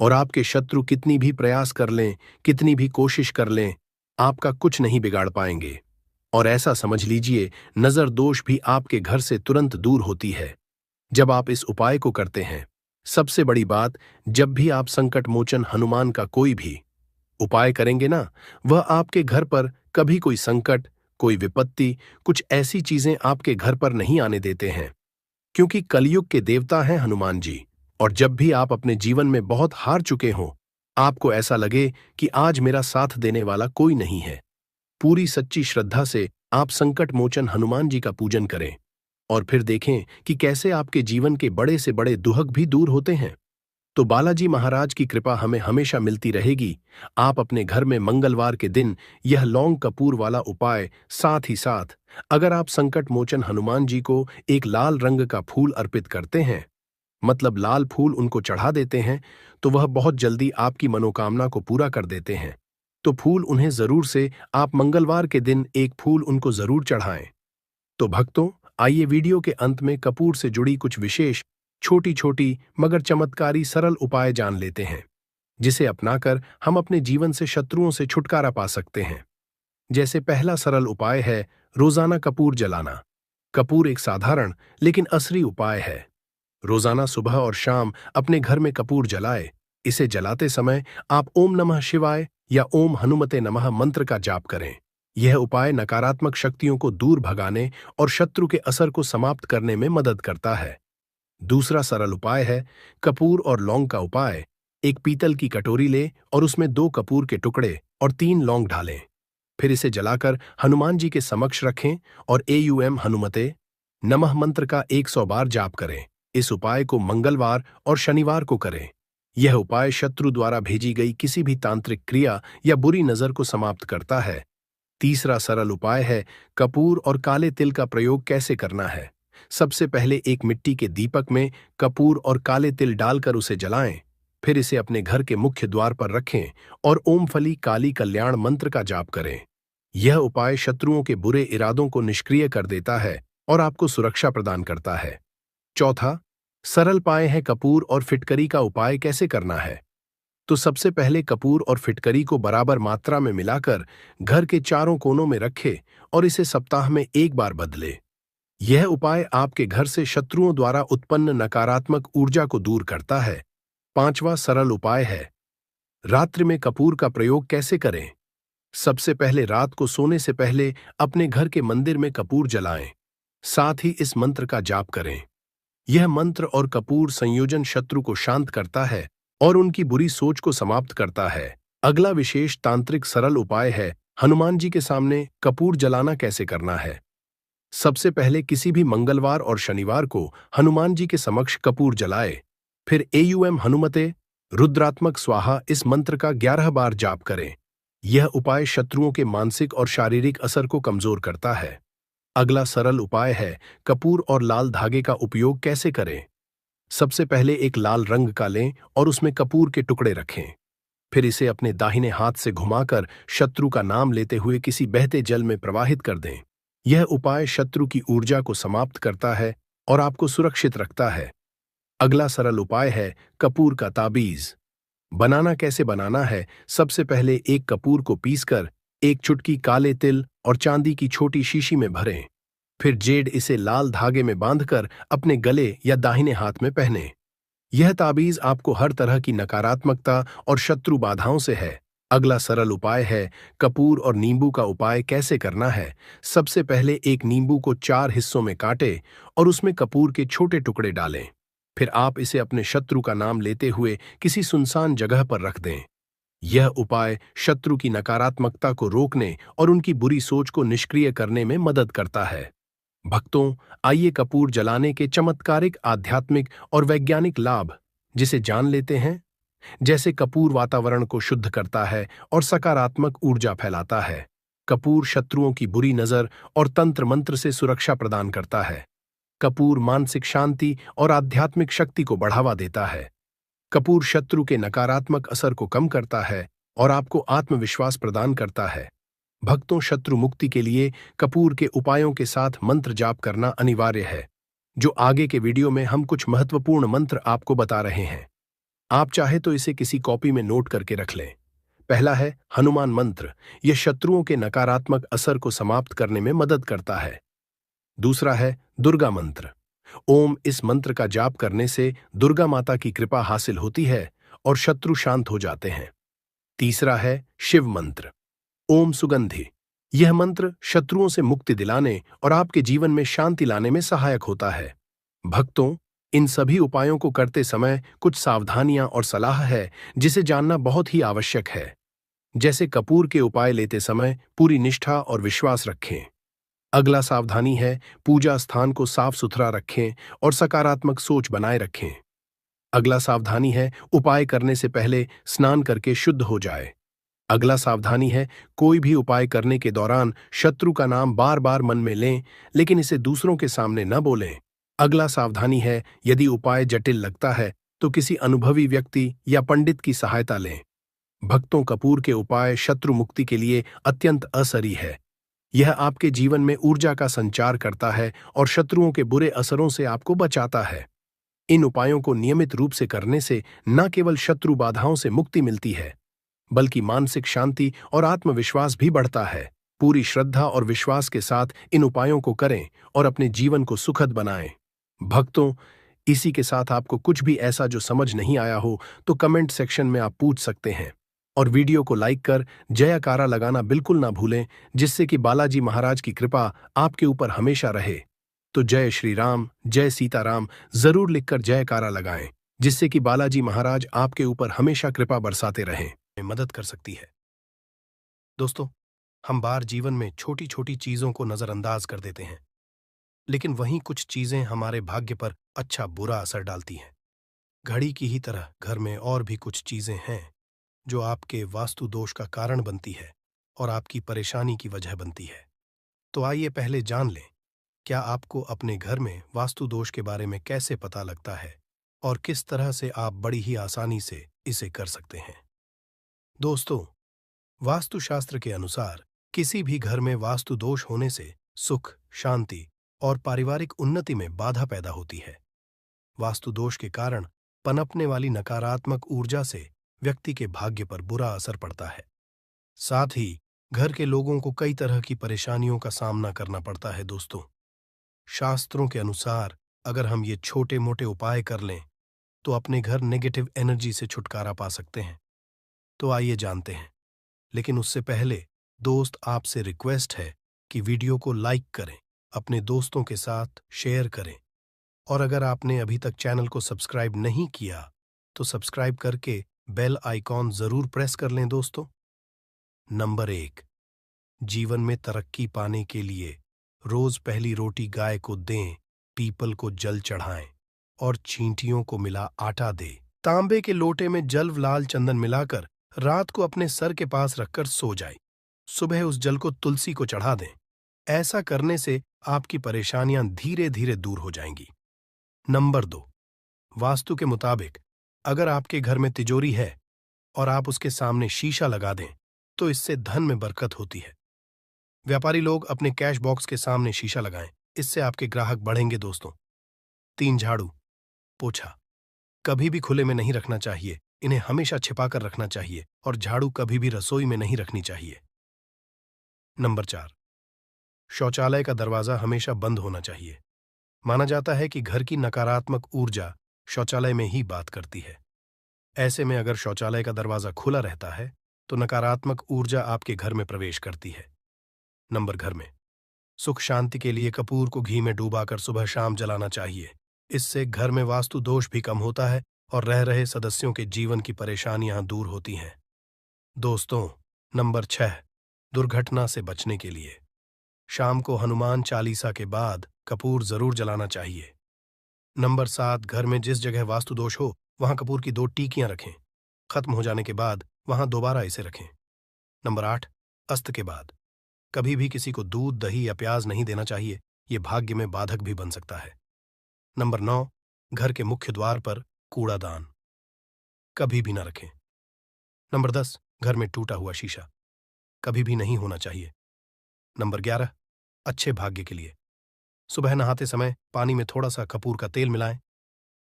और आपके शत्रु कितनी भी प्रयास कर लें, कितनी भी कोशिश कर लें, आपका कुछ नहीं बिगाड़ पाएंगे। और ऐसा समझ लीजिए, नजर दोष भी आपके घर से तुरंत दूर होती है जब आप इस उपाय को करते हैं। सबसे बड़ी बात, जब भी आप संकट मोचन हनुमान का कोई भी उपाय करेंगे ना, वह आपके घर पर कभी कोई संकट, कोई विपत्ति, कुछ ऐसी चीजें आपके घर पर नहीं आने देते हैं, क्योंकि कलयुग के देवता हैं हनुमान जी। और जब भी आप अपने जीवन में बहुत हार चुके हों, आपको ऐसा लगे कि आज मेरा साथ देने वाला कोई नहीं है, पूरी सच्ची श्रद्धा से आप संकट मोचन हनुमान जी का पूजन करें और फिर देखें कि कैसे आपके जीवन के बड़े से बड़े दुहक भी दूर होते हैं। तो बालाजी महाराज की कृपा हमें हमेशा मिलती रहेगी। आप अपने घर में मंगलवार के दिन यह लौंग कपूर वाला उपाय, साथ ही साथ अगर आप संकट मोचन हनुमान जी को एक लाल रंग का फूल अर्पित करते हैं, मतलब लाल फूल उनको चढ़ा देते हैं, तो वह बहुत जल्दी आपकी मनोकामना को पूरा कर देते हैं। तो फूल उन्हें जरूर से आप मंगलवार के दिन एक फूल उनको जरूर चढ़ाएं। तो भक्तों, आइए वीडियो के अंत में कपूर से जुड़ी कुछ विशेष छोटी छोटी मगर चमत्कारी सरल उपाय जान लेते हैं, जिसे अपनाकर हम अपने जीवन से शत्रुओं से छुटकारा पा सकते हैं। जैसे पहला सरल उपाय है रोजाना कपूर जलाना। कपूर एक साधारण लेकिन असली उपाय है। रोजाना सुबह और शाम अपने घर में कपूर जलाए। इसे जलाते समय आप ओम नमः शिवाय या ओम हनुमते नमः मंत्र का जाप करें। यह उपाय नकारात्मक शक्तियों को दूर भगाने और शत्रु के असर को समाप्त करने में मदद करता है। दूसरा सरल उपाय है कपूर और लौंग का उपाय। एक पीतल की कटोरी ले और उसमें 2 कपूर के टुकड़े और 3 लौंग डालें। फिर इसे जलाकर हनुमान जी के समक्ष रखें और एयूएम हनुमते नमः मंत्र का 100 बार जाप करें। इस उपाय को मंगलवार और शनिवार को करें। यह उपाय शत्रु द्वारा भेजी गई किसी भी तांत्रिक क्रिया या बुरी नजर को समाप्त करता है। तीसरा सरल उपाय है कपूर और काले तिल का प्रयोग कैसे करना है। सबसे पहले एक मिट्टी के दीपक में कपूर और काले तिल डालकर उसे जलाएं। फिर इसे अपने घर के मुख्य द्वार पर रखें और ओम फली काली कल्याण मंत्र का जाप करें। यह उपाय शत्रुओं के बुरे इरादों को निष्क्रिय कर देता है और आपको सुरक्षा प्रदान करता है। चौथा सरल उपाय है कपूर और फिटकरी का उपाय कैसे करना है। तो सबसे पहले कपूर और फिटकरी को बराबर मात्रा में मिलाकर घर के चारों कोनों में रखें और इसे सप्ताह में एक बार बदले। यह उपाय आपके घर से शत्रुओं द्वारा उत्पन्न नकारात्मक ऊर्जा को दूर करता है। पांचवा सरल उपाय है रात्रि में कपूर का प्रयोग कैसे करें। सबसे पहले रात को सोने से पहले अपने घर के मंदिर में कपूर जलाएं। साथ ही इस मंत्र का जाप करें। यह मंत्र और कपूर संयोजन शत्रु को शांत करता है और उनकी बुरी सोच को समाप्त करता है। अगला विशेष तांत्रिक सरल उपाय है हनुमान जी के सामने कपूर जलाना कैसे करना है। सबसे पहले किसी भी मंगलवार और शनिवार को हनुमान जी के समक्ष कपूर जलाए। फिर एयूएम हनुमते रुद्रात्मक स्वाहा इस मंत्र का 11 बार जाप करें। यह उपाय शत्रुओं के मानसिक और शारीरिक असर को कमजोर करता है। अगला सरल उपाय है कपूर और लाल धागे का उपयोग कैसे करें। सबसे पहले एक लाल रंग का लें और उसमें कपूर के टुकड़े रखें। फिर इसे अपने दाहिने हाथ से घुमाकर शत्रु का नाम लेते हुए किसी बहते जल में प्रवाहित कर दें। यह उपाय शत्रु की ऊर्जा को समाप्त करता है और आपको सुरक्षित रखता है। अगला सरल उपाय है कपूर का ताबीज। बनाना कैसे बनाना है। सबसे पहले एक कपूर को पीसकर एक चुटकी काले तिल और चांदी की छोटी शीशी में भरें। फिर जेड इसे लाल धागे में बांधकर अपने गले या दाहिने हाथ में पहने। यह ताबीज आपको हर तरह की नकारात्मकता और शत्रु बाधाओं से है। अगला सरल उपाय है कपूर और नींबू का उपाय कैसे करना है। सबसे पहले एक नींबू को 4 हिस्सों में काटें और उसमें कपूर के छोटे टुकड़े डालें। फिर आप इसे अपने शत्रु का नाम लेते हुए किसी सुनसान जगह पर रख दें। यह उपाय शत्रु की नकारात्मकता को रोकने और उनकी बुरी सोच को निष्क्रिय करने में मदद करता है। भक्तों, आइए कपूर जलाने के चमत्कारिक आध्यात्मिक और वैज्ञानिक लाभ जिसे जान लेते हैं। जैसे कपूर वातावरण को शुद्ध करता है और सकारात्मक ऊर्जा फैलाता है। कपूर शत्रुओं की बुरी नजर और तंत्र मंत्र से सुरक्षा प्रदान करता है। कपूर मानसिक शांति और आध्यात्मिक शक्ति को बढ़ावा देता है। कपूर शत्रु के नकारात्मक असर को कम करता है और आपको आत्मविश्वास प्रदान करता है। भक्तों, शत्रु मुक्ति के लिए कपूर के उपायों के साथ मंत्र जाप करना अनिवार्य है। जो आगे के वीडियो में हम कुछ महत्वपूर्ण मंत्र आपको बता रहे हैं। आप चाहे तो इसे किसी कॉपी में नोट करके रख लें। पहला है हनुमान मंत्र। यह शत्रुओं के नकारात्मक असर को समाप्त करने में मदद करता है। दूसरा है दुर्गा मंत्र। ओम इस मंत्र का जाप करने से दुर्गा माता की कृपा हासिल होती है और शत्रु शांत हो जाते हैं। तीसरा है शिव मंत्र। ओम सुगंधि। यह मंत्र शत्रुओं से मुक्ति दिलाने और आपके जीवन में शांति लाने में सहायक होता है। भक्तों, इन सभी उपायों को करते समय कुछ सावधानियां और सलाह है जिसे जानना बहुत ही आवश्यक है। जैसे कपूर के उपाय लेते समय पूरी निष्ठा और विश्वास रखें। अगला सावधानी है पूजा स्थान को साफ सुथरा रखें और सकारात्मक सोच बनाए रखें। अगला सावधानी है उपाय करने से पहले स्नान करके शुद्ध हो जाए। अगला सावधानी है कोई भी उपाय करने के दौरान शत्रु का नाम बार बार मन में लें, लेकिन इसे दूसरों के सामने न बोलें। अगला सावधानी है यदि उपाय जटिल लगता है तो किसी अनुभवी व्यक्ति या पंडित की सहायता लें। भक्तों, कपूर के उपाय शत्रु मुक्ति के लिए अत्यंत असरी है। यह आपके जीवन में ऊर्जा का संचार करता है और शत्रुओं के बुरे असरों से आपको बचाता है। इन उपायों को नियमित रूप से करने से न केवल शत्रु बाधाओं से मुक्ति मिलती है, बल्कि मानसिक शांति और आत्मविश्वास भी बढ़ता है। पूरी श्रद्धा और विश्वास के साथ इन उपायों को करें और अपने जीवन को सुखद बनाएं। भक्तों, इसी के साथ आपको कुछ भी ऐसा जो समझ नहीं आया हो तो कमेंट सेक्शन में आप पूछ सकते हैं और वीडियो को लाइक कर जयकारा लगाना बिल्कुल ना भूलें, जिससे कि बालाजी महाराज की कृपा आपके ऊपर हमेशा रहे। तो जय श्री राम, जय सीताराम जरूर लिखकर जयकारा लगाएं, जिससे कि बालाजी महाराज आपके ऊपर हमेशा कृपा बरसाते रहें। मदद कर सकती है। दोस्तों, हम बार जीवन में छोटी छोटी चीजों को नजरअंदाज कर देते हैं, लेकिन वहीं कुछ चीजें हमारे भाग्य पर अच्छा बुरा असर डालती हैं। घड़ी की ही तरह घर में और भी कुछ चीजें हैं जो आपके वास्तु दोष का कारण बनती है और आपकी परेशानी की वजह बनती है। तो आइए पहले जान लें, क्या आपको अपने घर में वास्तु दोष के बारे में कैसे पता लगता है और किस तरह से आप बड़ी ही आसानी से इसे कर सकते हैं। दोस्तों, वास्तुशास्त्र के अनुसार किसी भी घर में वास्तु दोष होने से सुख, शांति और पारिवारिक उन्नति में बाधा पैदा होती है। वास्तु दोष के कारण पनपने वाली नकारात्मक ऊर्जा से व्यक्ति के भाग्य पर बुरा असर पड़ता है। साथ ही घर के लोगों को कई तरह की परेशानियों का सामना करना पड़ता है। दोस्तों, शास्त्रों के अनुसार अगर हम ये छोटे मोटे उपाय कर लें तो अपने घर नेगेटिव एनर्जी से छुटकारा पा सकते हैं। तो आइए जानते हैं, लेकिन उससे पहले दोस्त, आपसे रिक्वेस्ट है कि वीडियो को लाइक करें, अपने दोस्तों के साथ शेयर करें और अगर आपने अभी तक चैनल को सब्सक्राइब नहीं किया तो सब्सक्राइब करके बेल आइकॉन जरूर प्रेस कर लें। दोस्तों, नंबर 1, जीवन में तरक्की पाने के लिए रोज पहली रोटी गाय को दें, पीपल को जल चढ़ाएं और चींटियों को मिला आटा दें। तांबे के लोटे में जल लाल चंदन मिलाकर रात को अपने सर के पास रखकर सो जाए। सुबह उस जल को तुलसी को चढ़ा दें। ऐसा करने से आपकी परेशानियां धीरे धीरे दूर हो जाएंगी। नंबर 2, वास्तु के मुताबिक अगर आपके घर में तिजोरी है और आप उसके सामने शीशा लगा दें तो इससे धन में बरकत होती है। व्यापारी लोग अपने कैश बॉक्स के सामने शीशा लगाएं, इससे आपके ग्राहक बढ़ेंगे। दोस्तों, 3, झाड़ू पोछा कभी भी खुले में नहीं रखना चाहिए, इन्हें हमेशा छिपाकर रखना चाहिए और झाड़ू कभी भी रसोई में नहीं रखनी चाहिए। नंबर 4, शौचालय का दरवाजा हमेशा बंद होना चाहिए। माना जाता है कि घर की नकारात्मक ऊर्जा शौचालय में ही बात करती है। ऐसे में अगर शौचालय का दरवाजा खुला रहता है तो नकारात्मक ऊर्जा आपके घर में प्रवेश करती है। घर में सुख शांति के लिए कपूर को घी में डूबाकर सुबह शाम जलाना चाहिए। इससे घर में वास्तु दोष भी कम होता है और रह रहे सदस्यों के जीवन की परेशानियां दूर होती हैं। दोस्तों, नंबर 6, दुर्घटना से बचने के लिए शाम को हनुमान चालीसा के बाद कपूर जरूर जलाना चाहिए। नंबर 7, घर में जिस जगह वास्तु दोष हो वहां कपूर की 2 टीकियां रखें। खत्म हो जाने के बाद वहां दोबारा इसे रखें। नंबर 8, अस्त के बाद कभी भी किसी को दूध, दही या प्याज नहीं देना चाहिए, यह भाग्य में बाधक भी बन सकता है। नंबर 9, घर के मुख्य द्वार पर कूड़ादान कभी भी न रखें। नंबर 10, घर में टूटा हुआ शीशा कभी भी नहीं होना चाहिए। नंबर 11, अच्छे भाग्य के लिए सुबह नहाते समय पानी में थोड़ा सा कपूर का तेल मिलाएं।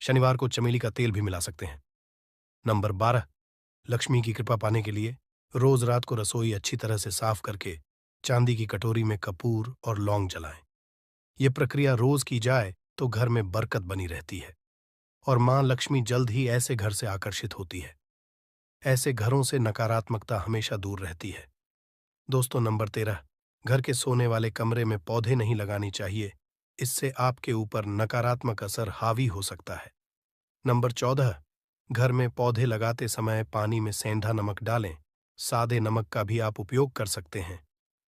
शनिवार को चमेली का तेल भी मिला सकते हैं। नंबर 12, लक्ष्मी की कृपा पाने के लिए रोज रात को रसोई अच्छी तरह से साफ करके चांदी की कटोरी में कपूर और लौंग जलाएं। यह प्रक्रिया रोज की जाए तो घर में बरकत बनी रहती है और मां लक्ष्मी जल्द ही ऐसे घर से आकर्षित होती है। ऐसे घरों से नकारात्मकता हमेशा दूर रहती है। दोस्तों, नंबर 13, घर के सोने वाले कमरे में पौधे नहीं लगानी चाहिए। इससे आपके ऊपर नकारात्मक असर हावी हो सकता है। नंबर 14, घर में पौधे लगाते समय पानी में सेंधा नमक डालें। सादे नमक का भी आप उपयोग कर सकते हैं,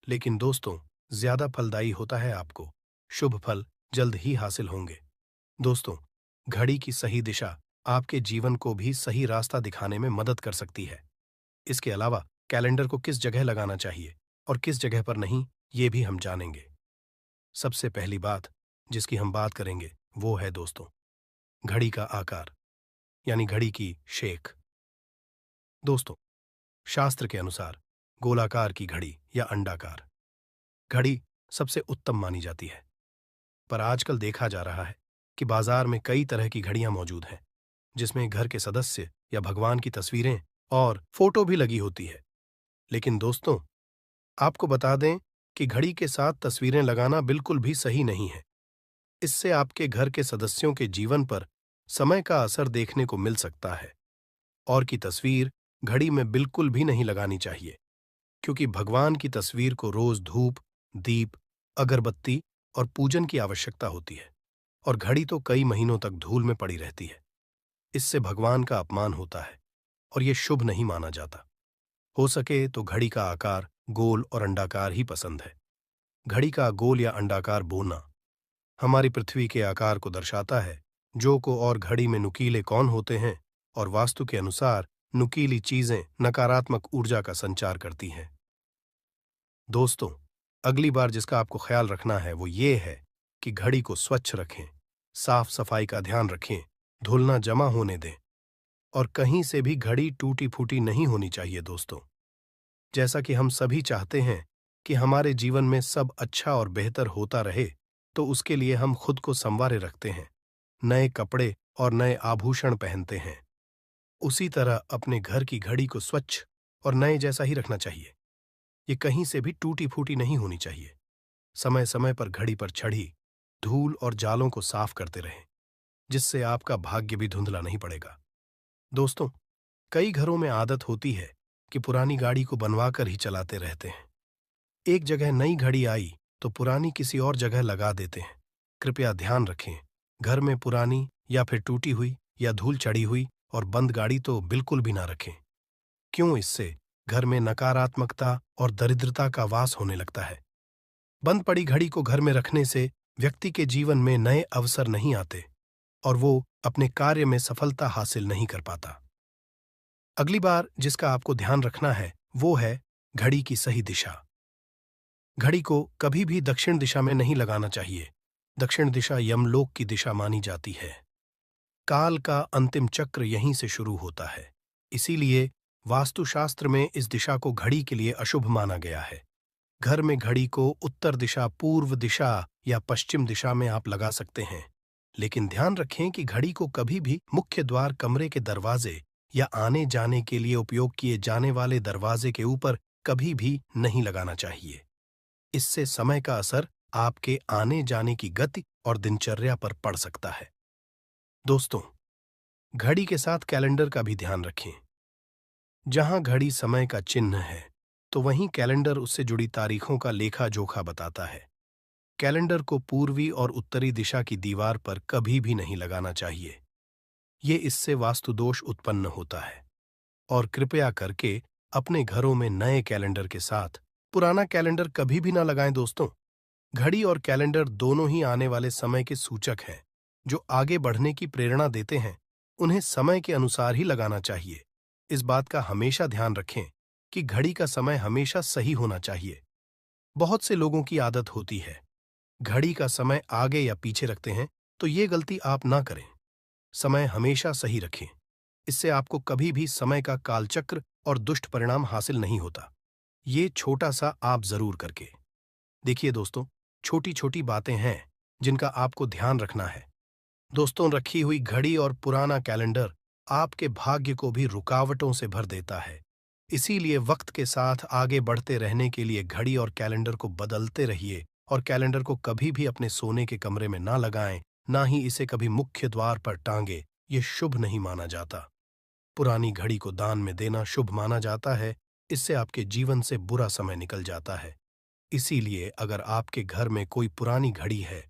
लेकिन दोस्तों, ज्यादा फलदायी होता है। आपको शुभ फल जल्द ही हासिल होंगे। दोस्तों, घड़ी की सही दिशा आपके जीवन को भी सही रास्ता दिखाने में मदद कर सकती है। इसके अलावा कैलेंडर को किस जगह लगाना चाहिए और किस जगह पर नहीं, ये भी हम जानेंगे। सबसे पहली बात जिसकी हम बात करेंगे वो है दोस्तों, घड़ी का आकार, यानी घड़ी की शेख। दोस्तों, शास्त्र के अनुसार गोलाकार की घड़ी या अंडाकार घड़ी सबसे उत्तम मानी जाती है। पर आजकल देखा जा रहा है कि बाजार में कई तरह की घड़ियां मौजूद हैं, जिसमें घर के सदस्य या भगवान की तस्वीरें और फोटो भी लगी होती है। लेकिन दोस्तों, आपको बता दें कि घड़ी के साथ तस्वीरें लगाना बिल्कुल भी सही नहीं है। इससे आपके घर के सदस्यों के जीवन पर समय का असर देखने को मिल सकता है। और की तस्वीर घड़ी में बिल्कुल भी नहीं लगानी चाहिए, क्योंकि भगवान की तस्वीर को रोज धूप, दीप, अगरबत्ती और पूजन की आवश्यकता होती है, और घड़ी तो कई महीनों तक धूल में पड़ी रहती है। इससे भगवान का अपमान होता है और यह शुभ नहीं माना जाता। हो सके तो घड़ी का आकार गोल और अंडाकार ही पसंद है। घड़ी का गोल या अंडाकार बोना हमारी पृथ्वी के आकार को दर्शाता है, जो को और घड़ी में नुकीले कौन होते हैं, और वास्तु के अनुसार नुकीली चीजें नकारात्मक ऊर्जा का संचार करती हैं। दोस्तों, अगली बार जिसका आपको ख्याल रखना है वो ये है कि घड़ी को स्वच्छ रखें, साफ सफाई का ध्यान रखें, धूल ना जमा होने दें, और कहीं से भी घड़ी टूटी फूटी नहीं होनी चाहिए। दोस्तों, जैसा कि हम सभी चाहते हैं कि हमारे जीवन में सब अच्छा और बेहतर होता रहे, तो उसके लिए हम खुद को संवारे रखते हैं, नए कपड़े और नए आभूषण पहनते हैं। उसी तरह अपने घर की घड़ी को स्वच्छ और नए जैसा ही रखना चाहिए। ये कहीं से भी टूटी फूटी नहीं होनी चाहिए। समय समय पर घड़ी पर चढ़ी धूल और जालों को साफ करते रहें, जिससे आपका भाग्य भी धुंधला नहीं पड़ेगा। दोस्तों, कई घरों में आदत होती है कि पुरानी गाड़ी को बनवा कर ही चलाते रहते हैं। एक जगह नई घड़ी आई तो पुरानी किसी और जगह लगा देते हैं। कृपया ध्यान रखें, घर में पुरानी या फिर टूटी हुई या धूल चढ़ी हुई और बंद गाड़ी तो बिल्कुल भी ना रखें। क्यों? इससे घर में नकारात्मकता और दरिद्रता का वास होने लगता है। बंद पड़ी घड़ी को घर में रखने से व्यक्ति के जीवन में नए अवसर नहीं आते और वो अपने कार्य में सफलता हासिल नहीं कर पाता। अगली बार जिसका आपको ध्यान रखना है वो है घड़ी की सही दिशा। घड़ी को कभी भी दक्षिण दिशा में नहीं लगाना चाहिए। दक्षिण दिशा यमलोक की दिशा मानी जाती है। काल का अंतिम चक्र यहीं से शुरू होता है। इसीलिए वास्तुशास्त्र में इस दिशा को घड़ी के लिए अशुभ माना गया है। घर में घड़ी को उत्तर दिशा, पूर्व दिशा या पश्चिम दिशा में आप लगा सकते हैं, लेकिन ध्यान रखें कि घड़ी को कभी भी मुख्य द्वार, कमरे के दरवाजे या आने जाने के लिए उपयोग किए जाने वाले दरवाजे के ऊपर कभी भी नहीं लगाना चाहिए। इससे समय का असर आपके आने जाने की गति और दिनचर्या पर पड़ सकता है। दोस्तों, घड़ी के साथ कैलेंडर का भी ध्यान रखें। जहां घड़ी समय का चिन्ह है, तो वहीं कैलेंडर उससे जुड़ी तारीखों का लेखा जोखा बताता है। कैलेंडर को पूर्वी और उत्तरी दिशा की दीवार पर कभी भी नहीं लगाना चाहिए। ये इससे वास्तुदोष उत्पन्न होता है। और कृपया करके अपने घरों में नए कैलेंडर के साथ पुराना कैलेंडर कभी भी ना लगाएं। दोस्तों, घड़ी और कैलेंडर दोनों ही आने वाले समय के सूचक हैं, जो आगे बढ़ने की प्रेरणा देते हैं। उन्हें समय के अनुसार ही लगाना चाहिए। इस बात का हमेशा ध्यान रखें कि घड़ी का समय हमेशा सही होना चाहिए। बहुत से लोगों की आदत होती है घड़ी का समय आगे या पीछे रखते हैं, तो ये गलती आप ना करें। समय हमेशा सही रखें। इससे आपको कभी भी समय का कालचक्र और दुष्ट परिणाम हासिल नहीं होता। ये छोटा सा आप जरूर करके देखिए। दोस्तों, छोटी छोटी बातें हैं जिनका आपको ध्यान रखना है। दोस्तों, रखी हुई घड़ी और पुराना कैलेंडर आपके भाग्य को भी रुकावटों से भर देता है। इसीलिए वक्त के साथ आगे बढ़ते रहने के लिए घड़ी और कैलेंडर को बदलते रहिए, और कैलेंडर को कभी भी अपने सोने के कमरे में ना लगाएं, ना ही इसे कभी मुख्य द्वार पर टांगे। ये शुभ नहीं माना जाता। पुरानी घड़ी को दान में देना शुभ माना जाता है। इससे आपके जीवन से बुरा समय निकल जाता है। इसीलिए अगर आपके घर में कोई पुरानी घड़ी है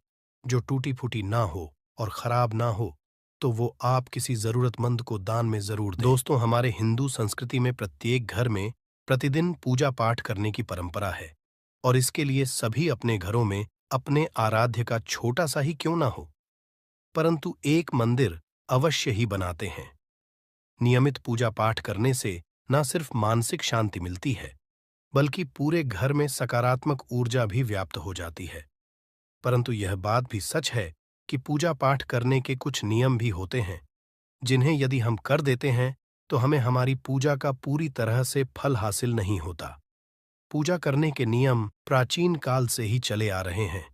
जो टूटी फूटी ना हो और खराब ना हो, तो वो आप किसी जरूरतमंद को दान में जरूर दें। दोस्तों, हमारे हिंदू संस्कृति में प्रत्येक घर में प्रतिदिन पूजा पाठ करने की परंपरा है, और इसके लिए सभी अपने घरों में अपने आराध्य का छोटा सा ही क्यों ना हो, परंतु एक मंदिर अवश्य ही बनाते हैं। नियमित पूजा पाठ करने से न सिर्फ मानसिक शांति मिलती है, बल्कि पूरे घर में सकारात्मक ऊर्जा भी व्याप्त हो जाती है। परंतु यह बात भी सच है कि पूजा पाठ करने के कुछ नियम भी होते हैं, जिन्हें यदि हम कर देते हैं तो हमें हमारी पूजा का पूरी तरह से फल हासिल नहीं होता। पूजा करने के नियम प्राचीन काल से ही चले आ रहे हैं,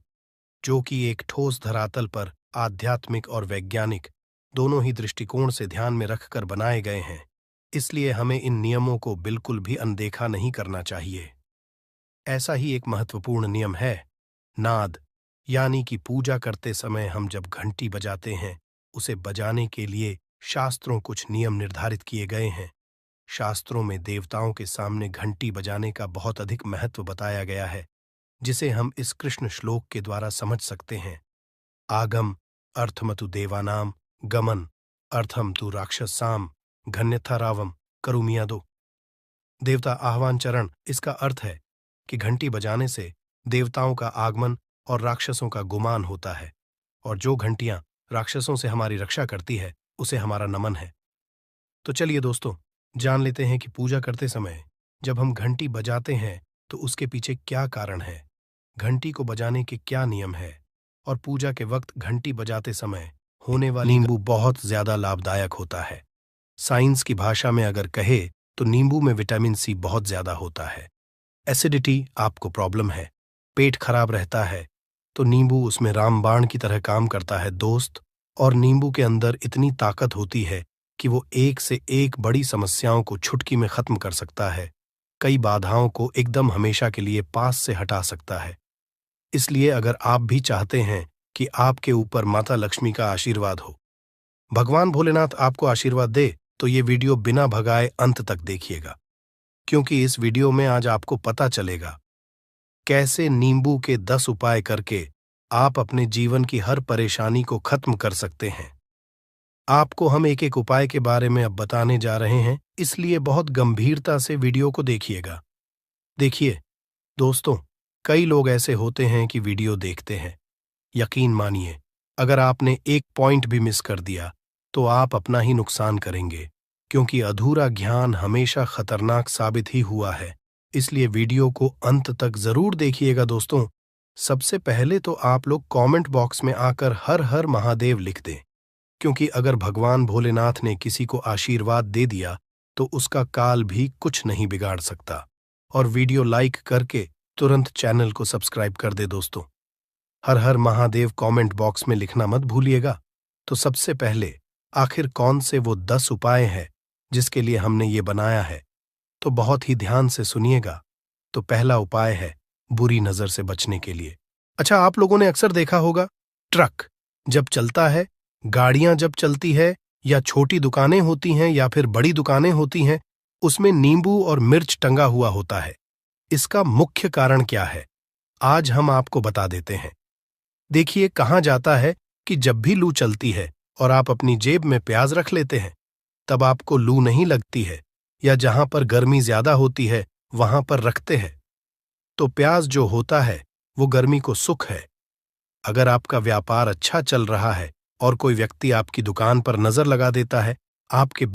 जो कि एक ठोस धरातल पर आध्यात्मिक और वैज्ञानिक दोनों ही दृष्टिकोण से ध्यान में रखकर बनाए गए हैं। इसलिए हमें इन नियमों को बिल्कुल भी अनदेखा नहीं करना चाहिए। ऐसा ही एक महत्वपूर्ण नियम है नाद, यानी कि पूजा करते समय हम जब घंटी बजाते हैं, उसे बजाने के लिए शास्त्रों कुछ नियम निर्धारित किए गए हैं। शास्त्रों में देवताओं के सामने घंटी बजाने का बहुत अधिक महत्व बताया गया है, जिसे हम इस कृष्ण श्लोक के द्वारा समझ सकते हैं। आगम अर्थमतु देवानाम गमन अर्थम तु राक्षसाम घन्यथा रावम करुमियादो। देवता आह्वान चरण, इसका अर्थ है कि घंटी बजाने से देवताओं का आगमन और राक्षसों का गुमान होता है, और जो घंटियां राक्षसों से हमारी रक्षा करती है उसे हमारा नमन है। तो चलिए दोस्तों, जान लेते हैं कि पूजा करते समय जब हम घंटी बजाते हैं तो उसके पीछे क्या कारण है, घंटी को बजाने के क्या नियम है, और पूजा के वक्त घंटी बजाते समय होने वाली नींबू बहुत ज्यादा लाभदायक होता है। साइंस की भाषा में अगर कहे तो नींबू में विटामिन सी बहुत ज्यादा होता है। एसिडिटी आपको प्रॉब्लम है, पेट खराब रहता है, तो नींबू उसमें रामबाण की तरह काम करता है दोस्त। और नींबू के अंदर इतनी ताकत होती है कि वो एक से एक बड़ी समस्याओं को चुटकी में खत्म कर सकता है, कई बाधाओं को एकदम हमेशा के लिए पास से हटा सकता है। इसलिए अगर आप भी चाहते हैं कि आपके ऊपर माता लक्ष्मी का आशीर्वाद हो, भगवान भोलेनाथ आपको आशीर्वाद दे, तो ये वीडियो बिना भगाए अंत तक देखिएगा, क्योंकि इस वीडियो में आज आपको पता चलेगा कैसे नींबू के 10 उपाय करके आप अपने जीवन की हर परेशानी को खत्म कर सकते हैं। आपको हम एक एक उपाय के बारे में अब बताने जा रहे हैं, इसलिए बहुत गंभीरता से वीडियो को देखिएगा। देखिए दोस्तों, कई लोग ऐसे होते हैं कि वीडियो देखते हैं, यकीन मानिए अगर आपने एक पॉइंट भी मिस कर दिया तो आप अपना ही नुकसान करेंगे, क्योंकि अधूरा ज्ञान हमेशा खतरनाक साबित ही हुआ है। इसलिए वीडियो को अंत तक जरूर देखिएगा दोस्तों। सबसे पहले तो आप लोग कमेंट बॉक्स में आकर हर हर महादेव लिख दें, क्योंकि अगर भगवान भोलेनाथ ने किसी को आशीर्वाद दे दिया तो उसका काल भी कुछ नहीं बिगाड़ सकता। और वीडियो लाइक करके तुरंत चैनल को सब्सक्राइब कर दे दोस्तों। हर हर महादेव कमेंट बॉक्स में लिखना मत भूलिएगा। तो सबसे पहले आखिर कौन से वो 10 उपाय हैं जिसके लिए हमने ये बनाया है, तो बहुत ही ध्यान से सुनिएगा। तो पहला उपाय है बुरी नजर से बचने के लिए। अच्छा, आप लोगों ने अक्सर देखा होगा, ट्रक जब चलता है, गाड़ियां जब चलती है, या छोटी दुकानें होती हैं या फिर बड़ी दुकानें होती हैं, उसमें नींबू और मिर्च टंगा हुआ होता है। इसका मुख्य कारण क्या है, आज हम आपको बता देते हैं। देखिए, कहा जाता है कि जब भी लू चलती है और आप अपनी जेब में प्याज रख लेते हैं, तब आपको लू नहीं लगती है, या जहां पर गर्मी ज्यादा होती है वहां पर रखते हैं, तो प्याज जो होता है वो गर्मी को सुख है। अगर आपका व्यापार अच्छा चल रहा है और कोई व्यक्ति आपकी दुकान पर नजर लगा देता है, आपके